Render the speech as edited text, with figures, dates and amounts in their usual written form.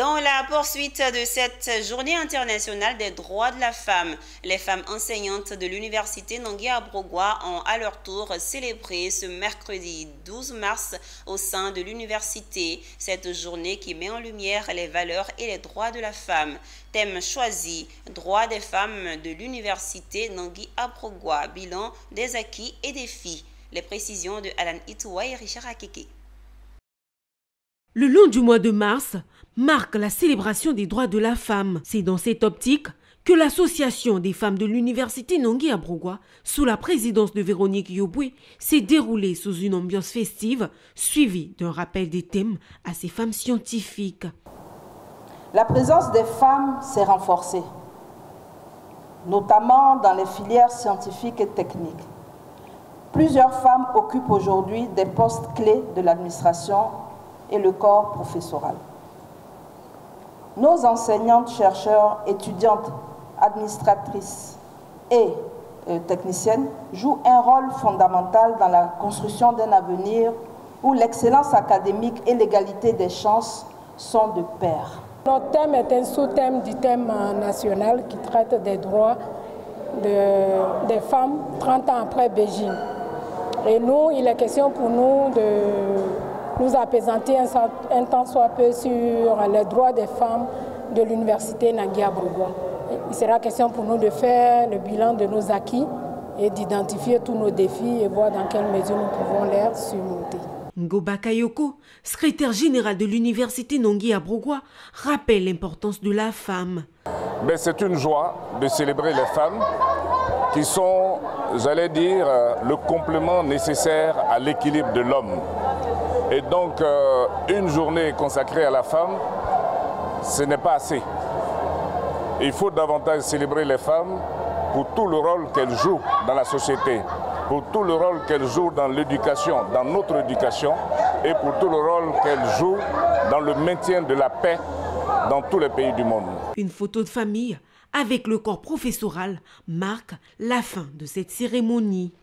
Dans la poursuite de cette journée internationale des droits de la femme, les femmes enseignantes de l'université Nangui-Abrogwa ont à leur tour célébré ce mercredi 12 mars au sein de l'université cette journée qui met en lumière les valeurs et les droits de la femme. Thème choisi, droits des femmes de l'université Nangui-Abrogwa, bilan des acquis et défis. Les précisions de Alan Itoua et Richard Akeke. Le long du mois de mars marque la célébration des droits de la femme. C'est dans cette optique que l'association des femmes de l'université Nangui-Abrogwa, sous la présidence de Véronique Yoboué, s'est déroulée sous une ambiance festive, suivie d'un rappel des thèmes à ces femmes scientifiques. La présence des femmes s'est renforcée, notamment dans les filières scientifiques et techniques. Plusieurs femmes occupent aujourd'hui des postes clés de l'administration et le corps professoral. Nos enseignantes, chercheurs, étudiantes, administratrices et techniciennes jouent un rôle fondamental dans la construction d'un avenir où l'excellence académique et l'égalité des chances sont de pair. Notre thème est un sous-thème du thème national qui traite des droits des femmes 30 ans après Beijing. Et nous, il est question pour nous de nous apaisanter un temps soit peu sur les droits des femmes de l'université Nangui-Abrogwa. Il sera question pour nous de faire le bilan de nos acquis et d'identifier tous nos défis et voir dans quelle mesure nous pouvons les surmonter. Ngoba Kayoko, secrétaire général de l'université Nangui-Abrogwa, rappelle l'importance de la femme. C'est une joie de célébrer les femmes qui sont, j'allais dire, le complément nécessaire à l'équilibre de l'homme. Et donc, une journée consacrée à la femme, ce n'est pas assez. Il faut davantage célébrer les femmes pour tout le rôle qu'elles jouent dans la société, pour tout le rôle qu'elles jouent dans l'éducation, dans notre éducation, et pour tout le rôle qu'elles jouent dans le maintien de la paix dans tous les pays du monde. Une photo de famille avec le corps professoral marque la fin de cette cérémonie.